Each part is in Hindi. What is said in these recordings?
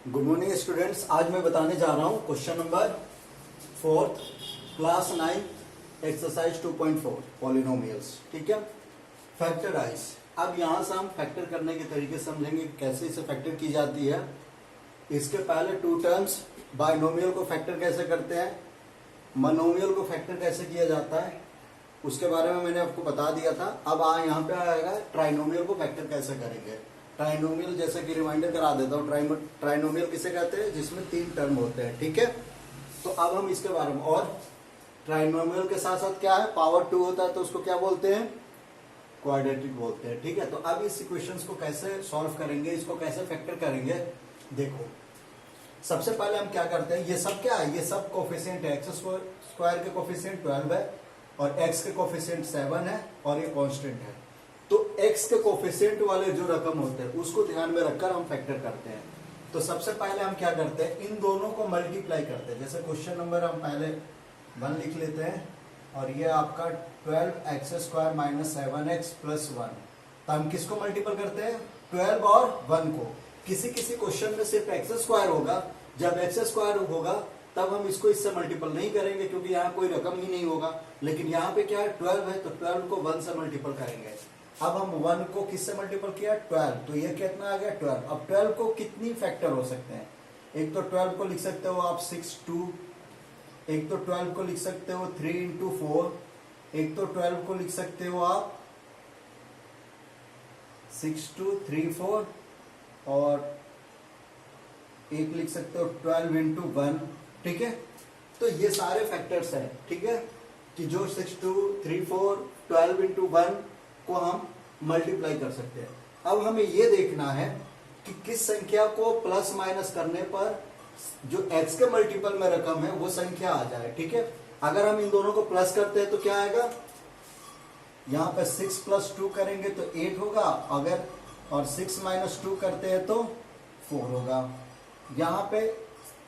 Good morning students. आज मैं बताने जा रहा हूँ question number 4 class 9 exercise 2.4 polynomials. ठीक है, फैक्टराइज। अब यहाँ से हम फैक्टर करने के तरीके समझेंगे, कैसे इसे फैक्टर की जाती है। इसके पहले टू टर्म्स, बाइनोमियल को फैक्टर कैसे करते हैं, मोनोमियल को फैक्टर कैसे किया जाता है, उसके बारे में मैंने आपको बता दिया था। अब यहाँ पे आएगा ट्राइनोमियल को फैक्टर कैसे करेंगे। ट्राइनोमियल जैसे कि रिमाइंडर करा देता हूँ, ट्राइनोमियल किसे कहते हैं, जिसमें 3 टर्म होते हैं। ठीक है, तो अब हम इसके बारे में, और ट्राइनोमियल के साथ साथ क्या है, पावर 2 होता है तो उसको क्या बोलते हैं, क्वाड्रेटिक बोलते हैं। ठीक है, तो अब इस इक्वेशंस को कैसे सॉल्व करेंगे, इसको कैसे फैक्टर करेंगे। देखो, सबसे पहले हम क्या करते हैं, ये सब क्या है, ये सब कोफिशिएंट है। एक्स स्क्वायर के कोफिशिएंट 12 है और एक्स के कोफिशिएंट 7 है और ये कांस्टेंट है। तो x के कोफिशिएंट वाले जो रकम होते हैं उसको ध्यान में रखकर हम फैक्टर करते हैं। तो सबसे पहले हम क्या करते हैं, इन दोनों को मल्टीप्लाई करते हैं। जैसे क्वेश्चन नंबर हम पहले 1 लिख लेते हैं और ये आपका 12x² - 7x + 1। तो हम किसको मल्टीपल करते हैं, 12 और 1 को। किसी किसी क्वेश्चन में सिर्फ x² होगा, जब x² होगा तब हम इसको इससे मल्टीपल नहीं करेंगे क्योंकि यहाँ कोई रकम ही नहीं होगा। लेकिन यहाँ पे क्या है, 12 है तो 12 को 1 से मल्टीपल करेंगे। अब हम 1 को किससे मल्टीपल किया, 12, तो ये कितना आ गया 12। अब 12 को कितनी फैक्टर हो सकते हैं, एक तो 12 को लिख सकते हो आप 6 2, एक तो 12 को लिख सकते हो 3 × 4, एक तो 12 को लिख सकते हो आप 6 2 3 4, और एक लिख सकते हो 12 × 1। ठीक है, तो ये सारे फैक्टर्स हैं। ठीक है, कि जो 6 2 3 4 12 × 1 को हम मल्टीप्लाई कर सकते हैं। अब हमें यह देखना है कि किस संख्या को प्लस माइनस करने पर जो x के मल्टीपल में रकम है वो संख्या आ जाए। ठीक है, अगर हम इन दोनों को प्लस करते हैं तो क्या आएगा, यहां पे 6 + 2 करेंगे तो 8 होगा, अगर और 6 - 2 करते हैं तो 4 होगा। यहाँ पे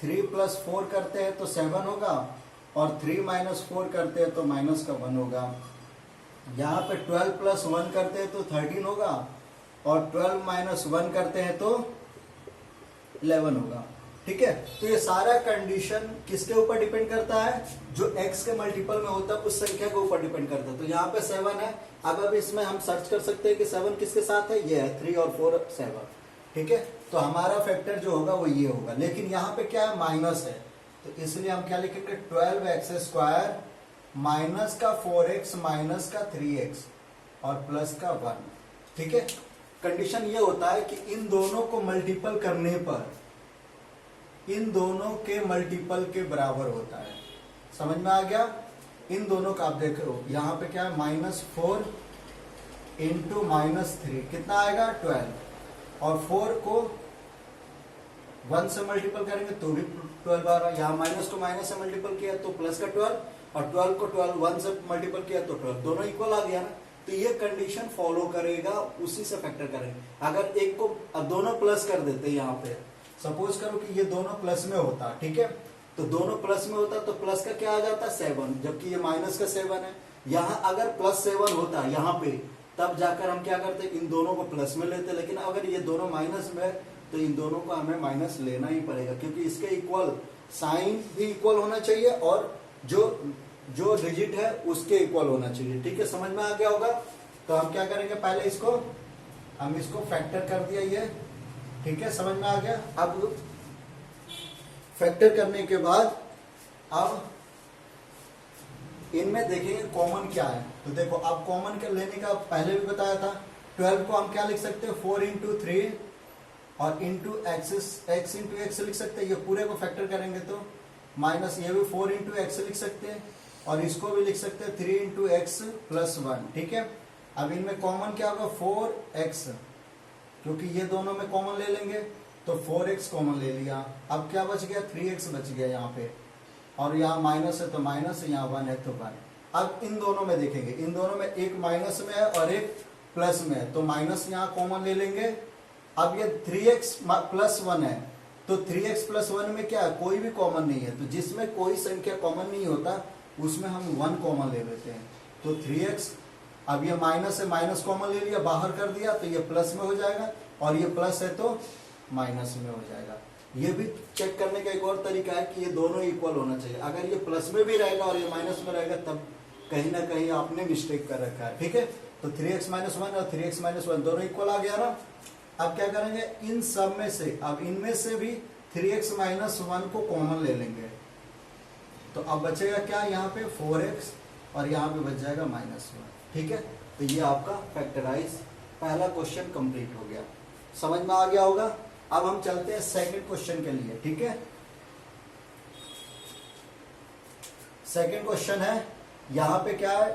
3 + 4 करते हैं तो 7 होगा, और 3 - 4 करते हैं तो -1 होगा। यहाँ पे 12 + 1 करते हैं तो 13 होगा, और 12 - 1 करते हैं तो 11 होगा। ठीक है, तो ये सारा कंडीशन किसके ऊपर डिपेंड करता है, जो x के मल्टीपल में होता है उस संख्या के ऊपर डिपेंड करता है। तो यहाँ पे 7 है। अब इसमें हम सर्च कर सकते हैं कि 7 किसके साथ है, ये है 3 और 4 7। ठीक है, तो हमारा फैक्टर जो होगा वो ये होगा। लेकिन यहाँ पे क्या है, माइनस है, तो इसलिए हम क्या लिखेंगे, 12x² माइनस का 4x माइनस का 3x और प्लस का 1। ठीक है, कंडीशन ये होता है कि इन दोनों को मल्टीपल करने पर इन दोनों के मल्टीपल के बराबर होता है। समझ में आ गया, इन दोनों का आप देखो यहाँ पे क्या है, -4 × -3 कितना आएगा 12, और 4 को 1 से मल्टीपल करेंगे तो भी 12 आ रहा है। यहाँ माइनस को माइनस से मल्टीपल किया तो प्लस का 12, और 12 को 12 1 से मल्टीपल किया तो 12, दोनों इक्वल आ गया ना। तो ये कंडीशन फॉलो करेगा, उसी से फैक्टर करेंगे। अगर एक को दोनों प्लस कर देते, यहाँ पे सपोज करो कि ये दोनों प्लस में होता, ठीक है, तो दोनों प्लस में होता तो प्लस का क्या आ जाता 7, जबकि ये माइनस का 7 है। यहाँ अगर +7 होता यहाँ पे, तब जाकर हम क्या करते, इन दोनों को प्लस में लेते। लेकिन अगर ये दोनों माइनस में, तो इन दोनों को हमें माइनस लेना ही पड़ेगा, क्योंकि इसके इक्वल साइन भी इक्वल होना चाहिए और जो डिजिट है उसके इक्वल होना चाहिए। ठीक है, समझ में आ गया होगा। तो हम क्या करेंगे, पहले हम इसको फैक्टर कर दिया ये। ठीक है, समझ में आ गया। अब फैक्टर करने के बाद अब इनमें देखेंगे कॉमन क्या है। तो देखो, अब कॉमन के लेने का पहले भी बताया था। 12 को हम क्या लिख सकते हैं, 4 × 3 और x × x लिख सकते हैं। ये पूरे को फैक्टर करेंगे तो माइनस, ये भी 4 × x लिख सकते हैं, और इसको भी लिख सकते हैं 3 × x + 1। ठीक है, अब इनमें कॉमन क्या होगा, 4x, क्योंकि ये दोनों में कॉमन ले लेंगे तो 4x कॉमन ले लिया। अब क्या बच गया, 3x बच गया यहाँ पे, और यहाँ माइनस है तो माइनस, यहाँ 1 है तो 1। अब इन दोनों में देखेंगे, इन दोनों में एक माइनस में है और एक प्लस में है, तो माइनस यहाँ कॉमन ले लेंगे। अब ये 3x + 1 है, तो 3x + 1 में क्या है, कोई भी कॉमन नहीं है। तो जिसमें कोई संख्या कॉमन नहीं होता उसमें हम 1 कॉमन ले लेते हैं। तो 3x, अब ये माइनस है, माइनस कॉमन ले लिया, बाहर कर दिया, तो ये प्लस में हो जाएगा, और ये प्लस है तो माइनस में हो जाएगा। ये भी चेक करने का एक और तरीका है कि ये दोनों इक्वल होना चाहिए। अगर ये प्लस में भी रहेगा और ये माइनस में रहेगा तब कहीं ना कहीं आपने मिस्टेक कर रखा है, ठीक है। तो 3x माइनस वन और 3x माइनस वन दोनों इक्वल आ गया ना। अब क्या करेंगे, इन सब में से, अब इनमें से भी 3x माइनस वन को कॉमन ले लेंगे। तो अब बचेगा क्या, यहाँ पे 4x और यहाँ पे बच जाएगा माइनस वन, ठीक है। तो ये आपका फैक्टराइज पहला क्वेश्चन कंप्लीट हो गया, समझ में आ गया होगा। अब हम चलते हैं सेकंड क्वेश्चन के लिए, ठीक है। सेकंड क्वेश्चन है, यहाँ पे क्या है,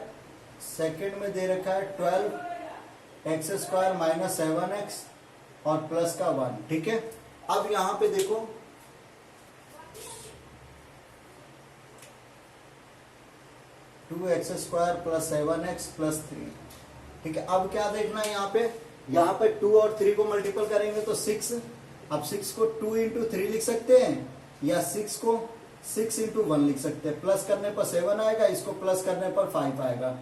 सेकंड में दे रखा है 12x स्क्वायर माइनस 7x और प्लस का 1, ठीक है। अब यहाँ पे देखो 2x square plus 7x plus 3, ठीक है। अब क्या देखना है, यहाँ पे 2 और 3 को मल्टीपल करेंगे तो 6। अब 6 को 2 इंटू 3 लिख सकते हैं या 6 को 6 इंटू 1 लिख सकते हैं। प्लस करने पर 7 आएगा, इसको प्लस करने पर 5 आएगा।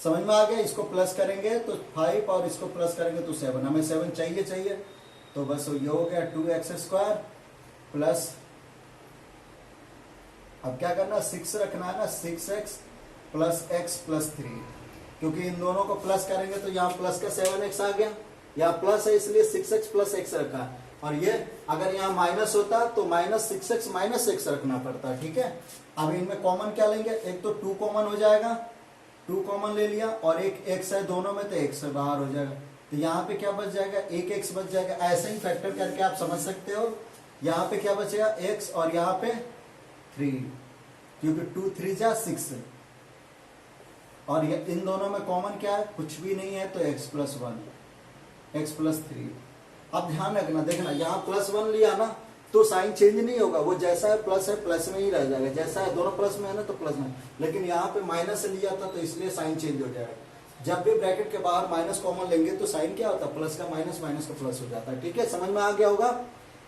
समझ में आ गया। इसको प्लस करेंगे तो 5 और इसको प्लस करेंगे तो 7। हमें 7 चाहिए, तो बस ये हो गया 2x स्क्वायर प्लस, अब क्या करना, 6 रखना है ना, 6x प्लस x प्लस 3, क्योंकि इन दोनों को प्लस करेंगे तो यहाँ प्लस का 7x आ गया, यहाँ प्लस है इसलिए 6x प्लस x रखा। और ये अगर यहाँ माइनस होता तो माइनस 6x माइनस x रखना पड़ता, ठीक है। अब इनमें कॉमन क्या लेंगे, एक तो 2 कॉमन हो जाएगा, 2 कॉमन ले लिया, और एक x है दोनों में तो x बाहर हो जाएगा। तो यहाँ पे क्या बच जाएगा, एक x बच जाएगा। ऐसे ही फैक्टर करके आप समझ सकते हो। यहाँ पे क्या बचेगा, x और यहाँ पे 3, क्योंकि 2 3 जा 6, और ये इन दोनों में कॉमन क्या है, कुछ भी नहीं है, तो x प्लस 1 x प्लस 3। अब ध्यान रखना, देखना यहाँ प्लस 1 लिया ना तो साइन चेंज नहीं होगा, वो जैसा है प्लस में ही रह जाएगा, जैसा है दोनों प्लस में है ना तो प्लस में। लेकिन यहाँ पे माइनस से लिया था तो इसलिए साइन चेंज हो जाएगा। जब भी ब्रैकेट के बाहर माइनस कॉमन लेंगे तो साइन क्या होता है, प्लस का माइनस, माइनस का प्लस हो जाता है, ठीक है। समझ में आ गया होगा।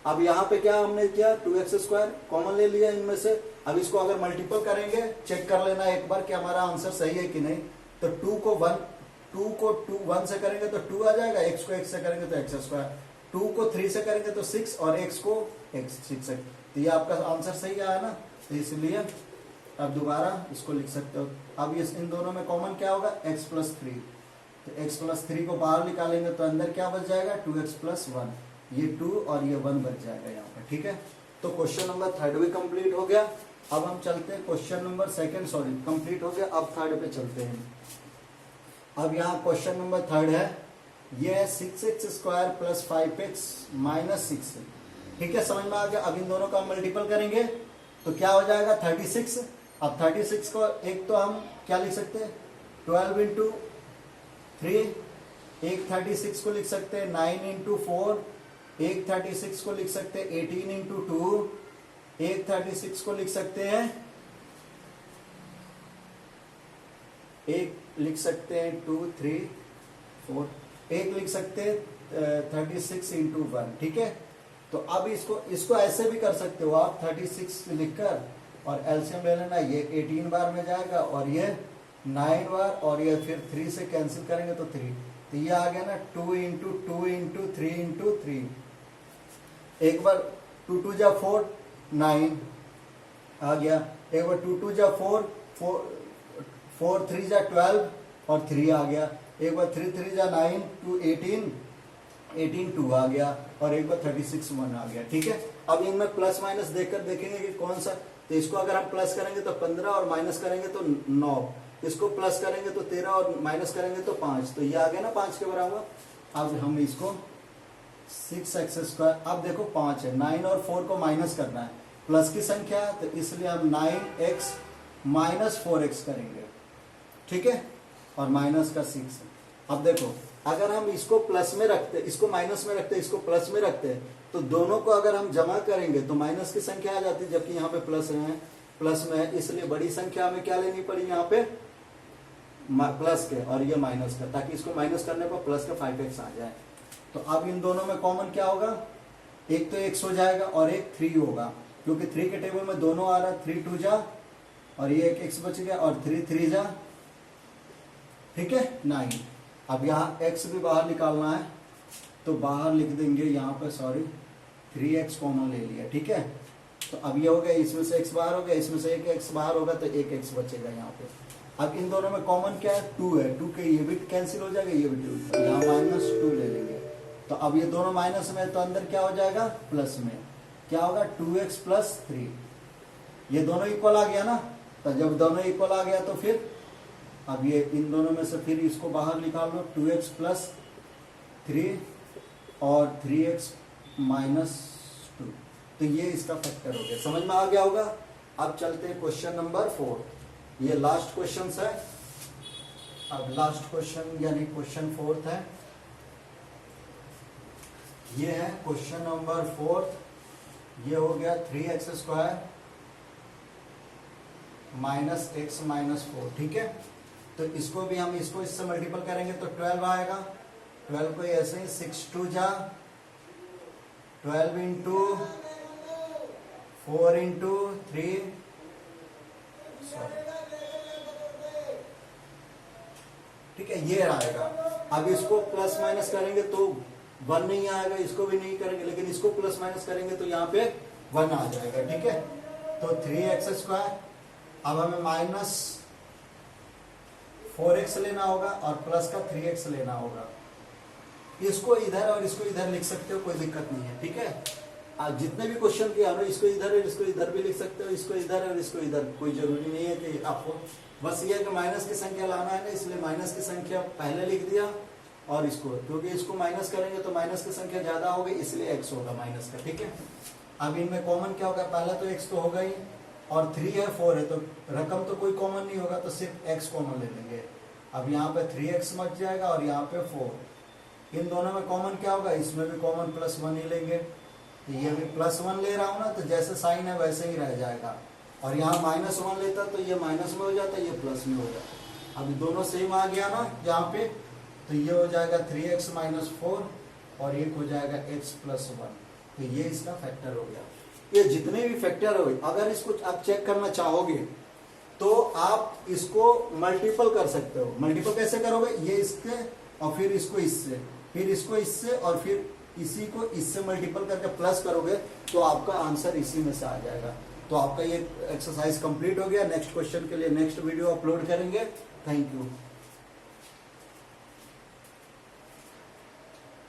अब यहाँ पे क्या हमने किया, 2x स्क्वायर कॉमन ले लिया इनमें से। अब इसको अगर मल्टीपल करेंगे, चेक कर लेना एक बार कि हमारा आंसर सही है कि नहीं। तो 2 को 1 से करेंगे तो 2 आ जाएगा, x को x से करेंगे तो x स्क्वायर, 2 को 3 से करेंगे तो 6 और x को x 6। तो ये आपका आंसर सही आया ना, तो इसलिए अब दोबारा इसको लिख सकते हो। अब ये इन दोनों में कॉमन क्या होगा, x प्लस 3, तो x प्लस 3 को बाहर निकालेंगे तो अंदर क्या बच जाएगा, 2x प्लस 1, ये 2 और ये 1 बच जाएगा यहाँ पर, ठीक है। तो क्वेश्चन नंबर 3 भी कंप्लीट हो गया। अब हम चलते हैं क्वेश्चन नंबर 2 कंप्लीट हो गया। अब 3 पे चलते हैं। अब यहाँ क्वेश्चन नंबर 3 है, ये है 6x square plus 5x minus 6, ठीक है। समझ में आ गया। अब इन दोनों का मल्टीपल करेंगे तो क्या हो जाएगा, 36। अब 36 को एक तो हम क्या लिख सकते हैं, 12 इंटू 3, एक 36 को लिख सकते हैं 9 इंटू 4, एक 36 को लिख सकते हैं 18 इंटू 2, एक 36 को लिख सकते हैं, एक लिख सकते हैं 2 3 4, एक लिख सकते हैं 36 इंटू 1, ठीक है। तो अब इसको ऐसे भी कर सकते हो आप, 36 लिखकर और एलसीएम ले लेना, ये 18 बार में जाएगा और ये 9 बार, और ये फिर 3 से कैंसिल करेंगे तो 3, तो ये आ गया ना 2 इंटू 2 इंटू 3 इंटू 3। एक बार 2 2 जा 4, 9 आ गया। एक बार 2 2 जा 4, 4 3 जा 12 और 3 आ गया। एक बार 3 3 जा 9 2 18, 18 2 आ गया, और एक बार 36 1 आ गया, ठीक है। अब इनमें प्लस माइनस देखकर देखेंगे कि कौन सा, तो इसको अगर हम प्लस करेंगे तो 15 और माइनस करेंगे तो 9, इसको प्लस करेंगे तो 13 और माइनस करेंगे तो 5, तो ये आ गया ना 5 के बराबर। अब हम इसको 6x स्क्वायर, अब देखो 5 है, 9 और 4 को माइनस करना है, प्लस की संख्या है तो इसलिए हम 9x माइनस 4x करेंगे, ठीक है, और माइनस का 6। अब देखो अगर हम इसको प्लस में रखते, इसको माइनस में रखते, इसको प्लस में रखते, तो दोनों को अगर हम जमा करेंगे तो माइनस की संख्या आ जाती है, जबकि यहाँ पे प्लस है, प्लस में है, इसलिए बड़ी संख्या हमें क्या लेनी पड़ी यहाँ पे, प्लस के, और ये माइनस का, ताकि इसको माइनस करने पर प्लस का 5x आ जाए। तो अब इन दोनों में कॉमन क्या होगा, एक तो x हो जाएगा और एक 3 होगा, क्योंकि 3 के टेबल में दोनों आ रहा है, 3 2 जा, और ये एक x बच गया, और 3 3 जा, ठीक है 9। अब यहाँ x भी बाहर निकालना है, तो बाहर लिख देंगे यहाँ पे, सॉरी 3x कॉमन ले लिया, ठीक है। तो अब ये हो गया, इसमें से x बाहर हो गया, इसमें से एक x बाहर होगा तो एक x बचेगा यहाँ पे। अब इन दोनों में कॉमन क्या है, 2 है, 2 के ये भी कैंसिल हो जाएगा, ये भी 2, यहाँ -2 ले लेंगे। तो अब ये दोनों माइनस में, तो अंदर क्या हो जाएगा, प्लस में। क्या होगा, 2x + 3। ये दोनों इक्वल आ गया ना। तो जब दोनों इक्वल आ गया तो फिर अब ये इन दोनों में से फिर इसको बाहर निकाल लो, 2x + 3 और 3x - 2। तो ये इसका फैक्टर हो गया, समझ में आ गया होगा। अब चलते हैं क्वेश्चन नंबर 4। ये लास्ट क्वेश्चन है। अब लास्ट क्वेश्चन यानी क्वेश्चन 4 है। ये है क्वेश्चन नंबर 4। ये हो गया 3x² - x - 4, ठीक है। तो इसको भी हम इससे मल्टीपल करेंगे तो 12 आएगा। 12 को ऐसे ही 6 2 जा 12 × 4 × 3, ठीक है, ये आएगा। अब इसको प्लस माइनस करेंगे तो 1 नहीं आएगा, इसको भी नहीं करेंगे, लेकिन इसको प्लस माइनस करेंगे तो यहाँ पे 1 आ जाएगा, ठीक है। तो 3x²। अब हमें -4x लेना होगा और प्लस का 3x लेना होगा। इसको इधर और इसको इधर लिख सकते हो, कोई दिक्कत नहीं है, ठीक है। आप जितने भी क्वेश्चन किया हो, इसको इधर और इसको इधर भी लिख सकते हो, इसको इधर और इसको इधर, कोई जरूरी नहीं है कि आपको बस ये कि माइनस की संख्या लाना है ना, इसलिए माइनस की संख्या पहले लिख दिया। और इसको, क्योंकि इसको माइनस करेंगे तो माइनस की संख्या ज्यादा होगी, इसलिए x होगा माइनस का, ठीक है। अब इनमें कॉमन क्या होगा, पहला तो x तो होगा ही, और 3 है 4 है, तो रकम तो कोई कॉमन नहीं होगा, तो सिर्फ x कॉमन ले लेंगे। अब यहाँ पे 3x बच जाएगा और यहाँ पे 4। इन दोनों में कॉमन क्या होगा, इसमें भी कॉमन +1 ही लेंगे। तो ये भी +1 ले रहा हूँ ना, तो जैसे साइन है वैसे ही रह जाएगा। और यहाँ -1 लेता तो ये माइनस में हो जाता, ये प्लस में हो जाता। अब दोनों सेम आ गया ना यहाँ पे, तो ये हो जाएगा 3x - 4 और एक हो जाएगा x + 1। तो ये इसका फैक्टर हो गया। ये जितने भी फैक्टर हो, अगर इसको आप चेक करना चाहोगे तो आप इसको मल्टीपल कर सकते हो। मल्टीपल कैसे करोगे, ये इसके और फिर इसको इससे, फिर इसको इससे और फिर इसी को इससे मल्टीपल करके प्लस करोगे तो आपका आंसर इसी में से आ जाएगा। तो आपका ये एक्सरसाइज कंप्लीट हो गया। नेक्स्ट क्वेश्चन के लिए नेक्स्ट वीडियो अपलोड करेंगे। Thank you.